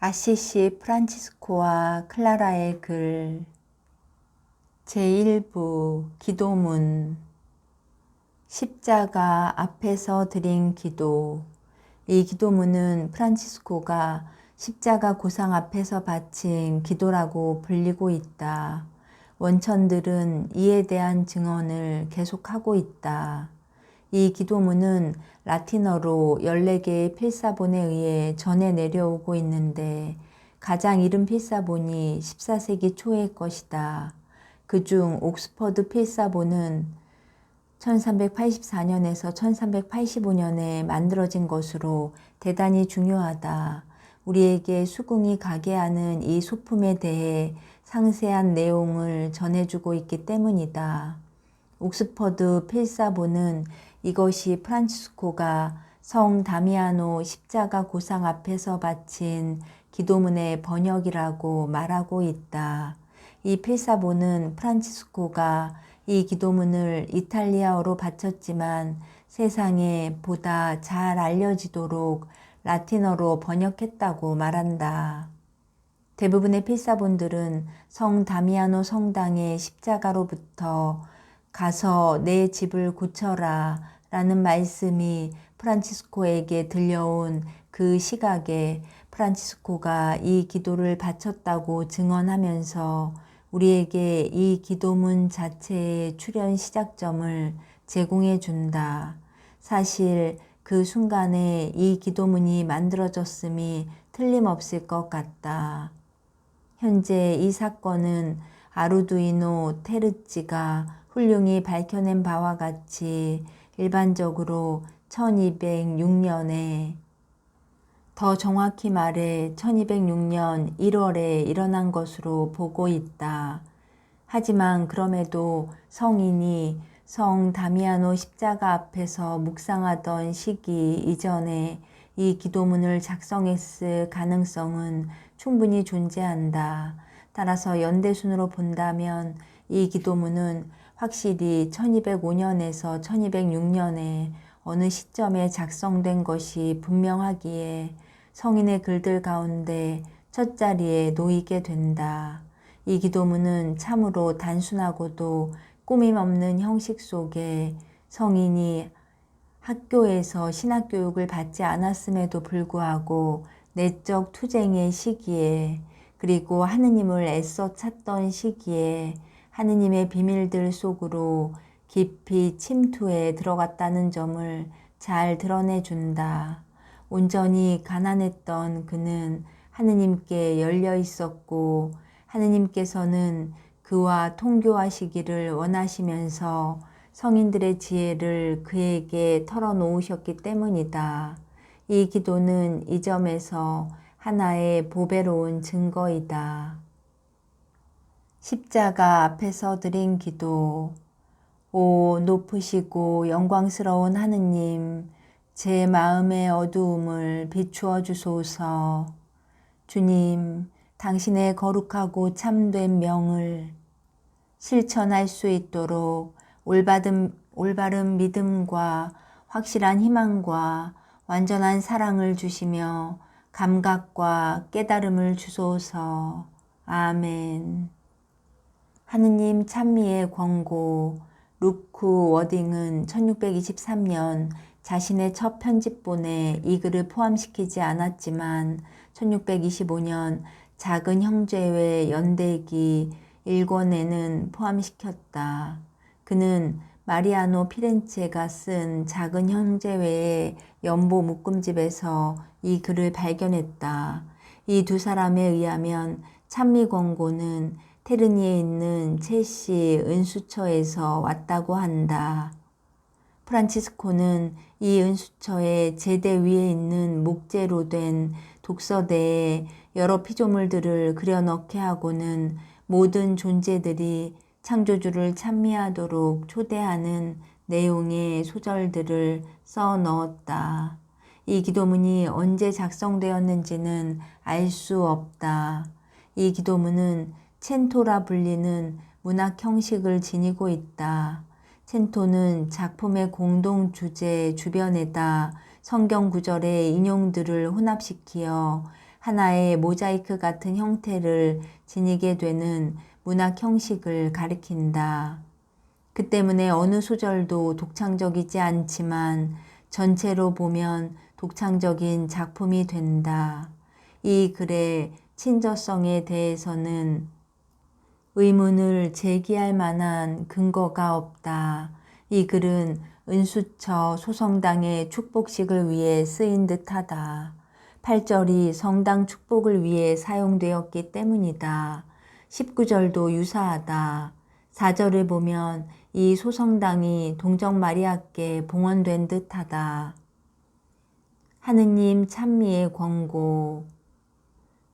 아시시 프란치스코와 클라라의 글 제1부 기도문 십자가 앞에서 드린 기도. 이 기도문은 프란치스코가 십자가 고상 앞에서 바친 기도라고 불리고 있다. 원천들은 이에 대한 증언을 계속하고 있다. 이 기도문은 라틴어로 14개의 필사본에 의해 전해 내려오고 있는데 가장 이른 필사본이 14세기 초의 것이다. 그중 옥스퍼드 필사본은 1384년에서 1385년에 만들어진 것으로 대단히 중요하다. 우리에게 수긍이 가게 하는 이 소품에 대해 상세한 내용을 전해주고 있기 때문이다. 옥스퍼드 필사본은 이것이 프란치스코가 성 다미아노 십자가 고상 앞에서 바친 기도문의 번역이라고 말하고 있다. 이 필사본은 프란치스코가 이 기도문을 이탈리아어로 바쳤지만 세상에 보다 잘 알려지도록 라틴어로 번역했다고 말한다. 대부분의 필사본들은 성 다미아노 성당의 십자가로부터 가서 내 집을 고쳐라 라는 말씀이 프란치스코에게 들려온 그 시각에 프란치스코가 이 기도를 바쳤다고 증언하면서 우리에게 이 기도문 자체의 출현 시작점을 제공해 준다. 사실 그 순간에 이 기도문이 만들어졌음이 틀림없을 것 같다. 현재 이 사건은 아르두이노 테르찌가 훌륭히 밝혀낸 바와 같이 일반적으로 1206년에 더 정확히 말해 1206년 1월에 일어난 것으로 보고 있다. 하지만 그럼에도 성인이 성 다미아노 십자가 앞에서 묵상하던 시기 이전에 이 기도문을 작성했을 가능성은 충분히 존재한다. 따라서 연대순으로 본다면 이 기도문은 확실히 1205년에서 1206년에 어느 시점에 작성된 것이 분명하기에 성인의 글들 가운데 첫 자리에 놓이게 된다. 이 기도문은 참으로 단순하고도 꾸밈없는 형식 속에 성인이 학교에서 신학교육을 받지 않았음에도 불구하고 내적 투쟁의 시기에 그리고 하느님을 애써 찾던 시기에 하느님의 비밀들 속으로 깊이 침투해 들어갔다는 점을 잘 드러내준다. 온전히 가난했던 그는 하느님께 열려 있었고 하느님께서는 그와 통교하시기를 원하시면서 성인들의 지혜를 그에게 털어놓으셨기 때문이다. 이 기도는 이 점에서 하나의 보배로운 증거이다. 십자가 앞에서 드린 기도. 오 높으시고 영광스러운 하느님, 제 마음의 어두움을 비추어 주소서. 주님, 당신의 거룩하고 참된 명을 실천할 수 있도록 올바른 믿음과 확실한 희망과 완전한 사랑을 주시며 감각과 깨달음을 주소서. 아멘. 하느님 찬미의 권고. 루크 워딩은 1623년 자신의 첫 편집본에 이 글을 포함시키지 않았지만 1625년 작은 형제회 연대기 1권에는 포함시켰다. 그는 마리아노 피렌체가 쓴 작은 형제회의 연보 묶음집에서 이 글을 발견했다. 이 두 사람에 의하면 찬미 권고는 테르니에 있는 첼시 은수처에서 왔다고 한다. 프란치스코는 이 은수처의 제대 위에 있는 목재로 된 독서대에 여러 피조물들을 그려넣게 하고는 모든 존재들이 창조주를 찬미하도록 초대하는 내용의 소절들을 써 넣었다. 이 기도문이 언제 작성되었는지는 알 수 없다. 이 기도문은 챈토라 불리는 문학 형식을 지니고 있다. 챈토는 작품의 공동 주제 주변에다 성경 구절의 인용들을 혼합시키어 하나의 모자이크 같은 형태를 지니게 되는 문학 형식을 가리킨다. 그 때문에 어느 소절도 독창적이지 않지만 전체로 보면 독창적인 작품이 된다. 이 글의 친저성에 대해서는 의문을 제기할 만한 근거가 없다. 이 글은 은수처 소성당의 축복식을 위해 쓰인 듯하다. 8절이 성당 축복을 위해 사용되었기 때문이다. 19절도 유사하다. 4절을 보면 이 소성당이 동정 마리아께 봉헌된 듯하다. 하느님 찬미의 권고.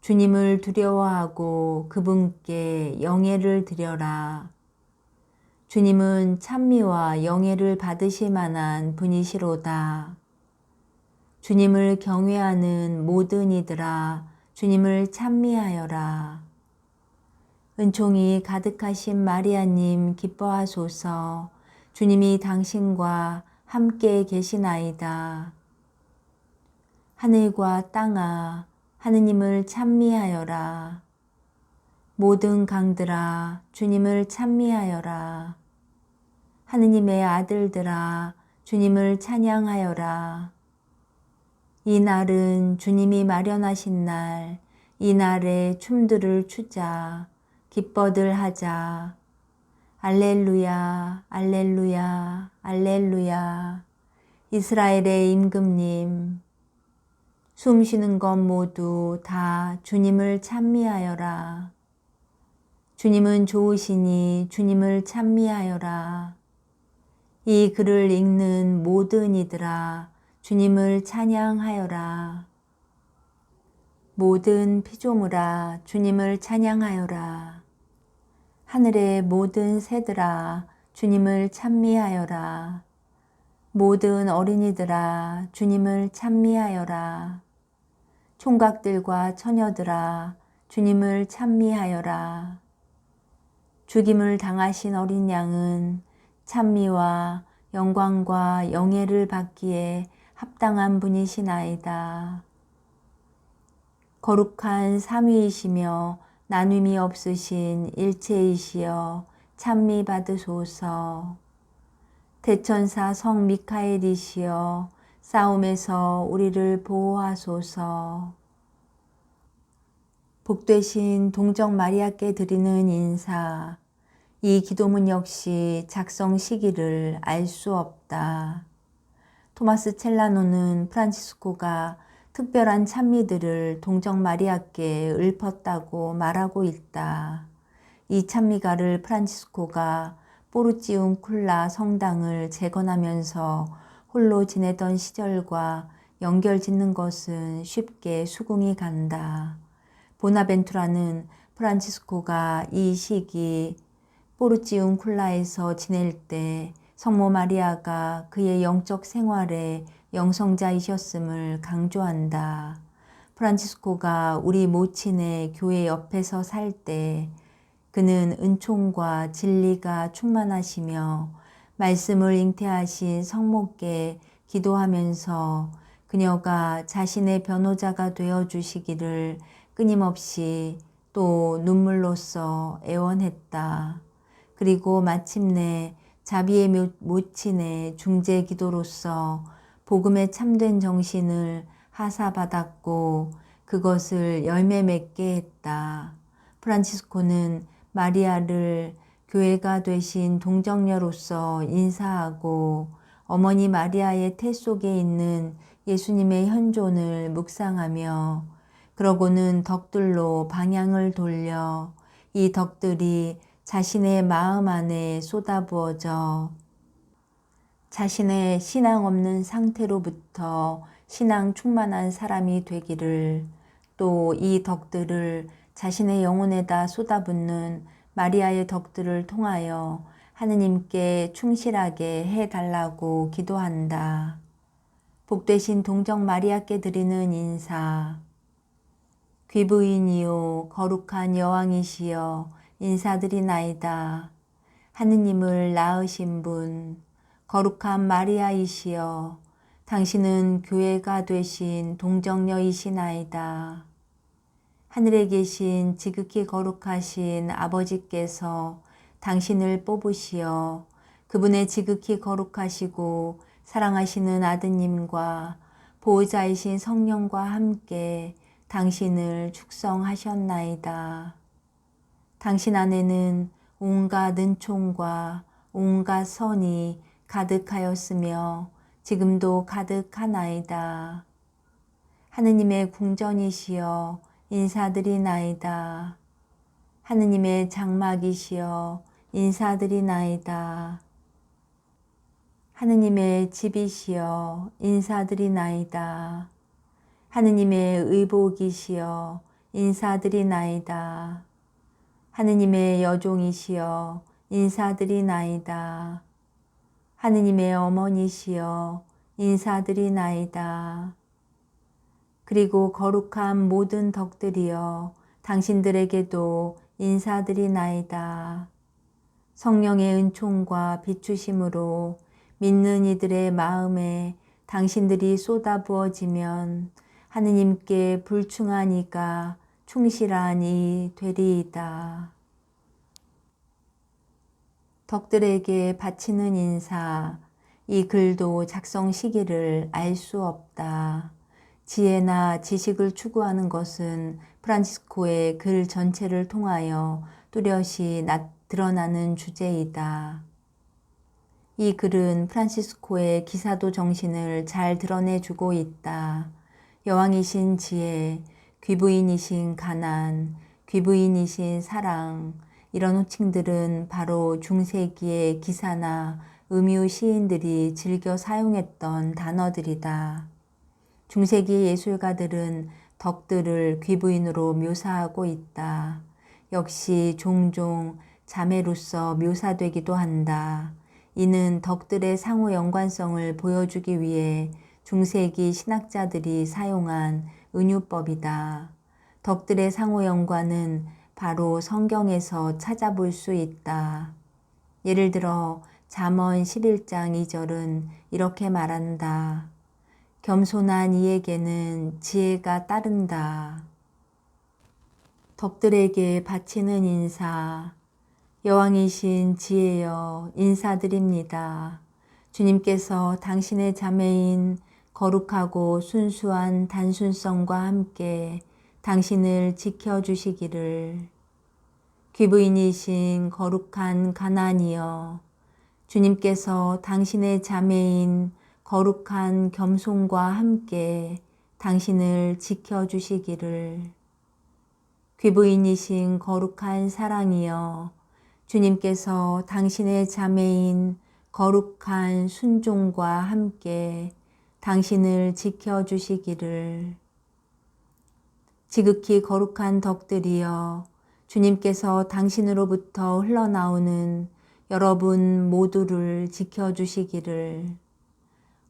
주님을 두려워하고 그분께 영예를 드려라. 주님은 찬미와 영예를 받으실 만한 분이시로다. 주님을 경외하는 모든 이들아, 주님을 찬미하여라. 은총이 가득하신 마리아님 기뻐하소서. 주님이 당신과 함께 계시나이다. 하늘과 땅아, 하느님을 찬미하여라. 모든 강들아, 주님을 찬미하여라. 하느님의 아들들아, 주님을 찬양하여라. 이 날은 주님이 마련하신 날, 이 날에 춤들을 추자, 기뻐들 하자. 알렐루야, 알렐루야, 알렐루야. 이스라엘의 임금님, 숨 쉬는 것 모두 다 주님을 찬미하여라. 주님은 좋으시니 주님을 찬미하여라. 이 글을 읽는 모든 이들아, 주님을 찬양하여라. 모든 피조물아, 주님을 찬양하여라. 하늘의 모든 새들아, 주님을 찬미하여라. 모든 어린이들아, 주님을 찬미하여라. 총각들과 처녀들아, 주님을 찬미하여라. 죽임을 당하신 어린 양은 찬미와 영광과 영예를 받기에 합당한 분이시나이다. 거룩한 삼위이시며 나눔이 없으신 일체이시여 찬미 받으소서. 대천사 성 미카엘이시여 싸움에서 우리를 보호하소서. 복되신 동정 마리아께 드리는 인사. 이 기도문 역시 작성 시기를 알 수 없다. 토마스 첼라노는 프란치스코가 특별한 찬미들을 동정 마리아께 읊었다고 말하고 있다. 이 찬미가를 프란치스코가 포르지움 쿨라 성당을 재건하면서 홀로 지내던 시절과 연결 짓는 것은 쉽게 수긍이 간다. 보나벤투라는 프란치스코가 이 시기 포르지움 쿨라에서 지낼 때 성모 마리아가 그의 영적 생활의 영성자이셨음을 강조한다. 프란치스코가 우리 모친의 교회 옆에서 살 때 그는 은총과 진리가 충만하시며 말씀을 잉태하신 성모께 기도하면서 그녀가 자신의 변호자가 되어주시기를 끊임없이 또 눈물로써 애원했다. 그리고 마침내 자비의 모친의 중재 기도로서 복음에 참된 정신을 하사받았고 그것을 열매 맺게 했다. 프란치스코는 마리아를 교회가 되신 동정녀로서 인사하고 어머니 마리아의 태 속에 있는 예수님의 현존을 묵상하며 그러고는 덕들로 방향을 돌려 이 덕들이 자신의 마음 안에 쏟아부어져 자신의 신앙 없는 상태로부터 신앙 충만한 사람이 되기를, 또 이 덕들을 자신의 영혼에다 쏟아붓는 마리아의 덕들을 통하여 하느님께 충실하게 해달라고 기도한다. 복되신 동정 마리아께 드리는 인사. 귀부인이요 거룩한 여왕이시여 인사드리나이다. 하느님을 낳으신 분 거룩한 마리아이시여 당신은 교회가 되신 동정녀이시나이다. 하늘에 계신 지극히 거룩하신 아버지께서 당신을 뽑으시어 그분의 지극히 거룩하시고 사랑하시는 아드님과 보호자이신 성령과 함께 당신을 축성하셨나이다. 당신 안에는 온갖 은총과 온갖 선이 가득하였으며 지금도 가득하나이다. 하느님의 궁전이시여 인사드리나이다. 하느님의 장막이시여 인사드리나이다. 하느님의 집이시여 인사드리나이다. 하느님의 의복이시여 인사드리나이다. 하느님의 여종이시여 인사드리나이다. 하느님의 어머니시여 인사드리나이다. 그리고 거룩한 모든 덕들이여 당신들에게도 인사드리나이다. 성령의 은총과 비추심으로 믿는 이들의 마음에 당신들이 쏟아부어지면 하느님께 불충한 이가 충실한 이 되리이다. 덕들에게 바치는 인사, 이 글도 작성 시기를 알 수 없다. 지혜나 지식을 추구하는 것은 프란치스코의 글 전체를 통하여 뚜렷이 드러나는 주제이다. 이 글은 프란치스코의 기사도 정신을 잘 드러내주고 있다. 여왕이신 지혜, 귀부인이신 가난, 귀부인이신 사랑, 이런 호칭들은 바로 중세기의 기사나 음유 시인들이 즐겨 사용했던 단어들이다. 중세기 예술가들은 덕들을 귀부인으로 묘사하고 있다. 역시 종종 자매로서 묘사되기도 한다. 이는 덕들의 상호 연관성을 보여주기 위해 중세기 신학자들이 사용한 은유법이다. 덕들의 상호 연관은 바로 성경에서 찾아볼 수 있다. 예를 들어 잠언 11장 2절은 이렇게 말한다. 겸손한 이에게는 지혜가 따른다. 덕들에게 바치는 인사, 여왕이신 지혜여 인사드립니다. 주님께서 당신의 자매인 거룩하고 순수한 단순성과 함께 당신을 지켜주시기를. 귀부인이신 거룩한 가난이여 주님께서 당신의 자매인 거룩한 겸손과 함께 당신을 지켜주시기를. 귀부인이신 거룩한 사랑이여 주님께서 당신의 자매인 거룩한 순종과 함께 당신을 지켜주시기를. 지극히 거룩한 덕들이여 주님께서 당신으로부터 흘러나오는 여러분 모두를 지켜주시기를.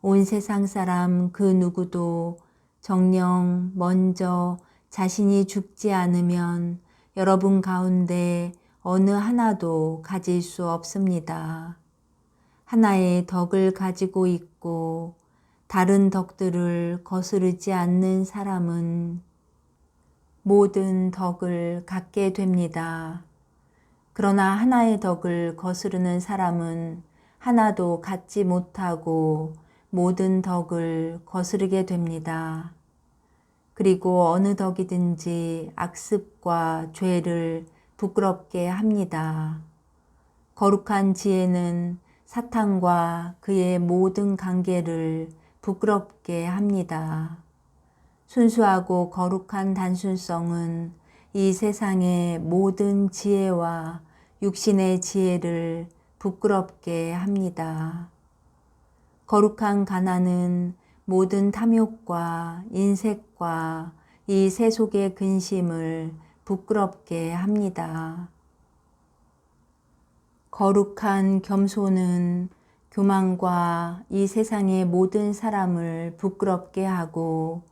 온 세상 사람 그 누구도 정녕 먼저 자신이 죽지 않으면 여러분 가운데 어느 하나도 가질 수 없습니다. 하나의 덕을 가지고 있고 다른 덕들을 거스르지 않는 사람은 모든 덕을 갖게 됩니다. 그러나 하나의 덕을 거스르는 사람은 하나도 갖지 못하고 모든 덕을 거스르게 됩니다. 그리고 어느 덕이든지 악습과 죄를 부끄럽게 합니다. 거룩한 지혜는 사탄과 그의 모든 관계를 부끄럽게 합니다. 순수하고 거룩한 단순성은 이 세상의 모든 지혜와 육신의 지혜를 부끄럽게 합니다. 거룩한 가난은 모든 탐욕과 인색과 이 세속의 근심을 부끄럽게 합니다. 거룩한 겸손은 교만과 이 세상의 모든 사람을 부끄럽게 하고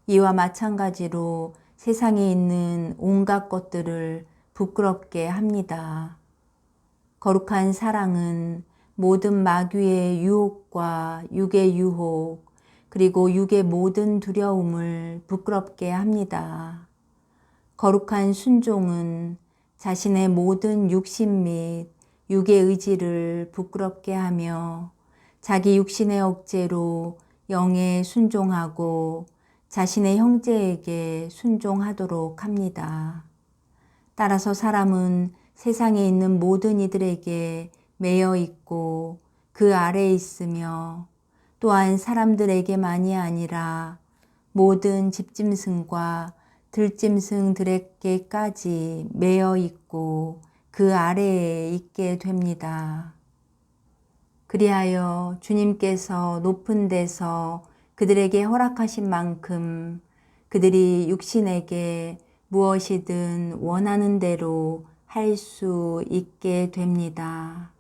이와 마찬가지로 세상에 있는 온갖 것들을 부끄럽게 합니다. 거룩한 사랑은 모든 마귀의 유혹과 육의 유혹, 그리고 육의 모든 두려움을 부끄럽게 합니다. 거룩한 순종은 자신의 모든 육신 및 육의 의지를 부끄럽게 하며 자기 육신의 억제로 영에 순종하고 자신의 형제에게 순종하도록 합니다. 따라서 사람은 세상에 있는 모든 이들에게 매여 있고 그 아래에 있으며 또한 사람들에게만이 아니라 모든 집짐승과 들짐승들에게까지 매여 있고 그 아래에 있게 됩니다. 그리하여 주님께서 높은 데서 그들에게 허락하신 만큼 그들이 육신에게 무엇이든 원하는 대로 할 수 있게 됩니다.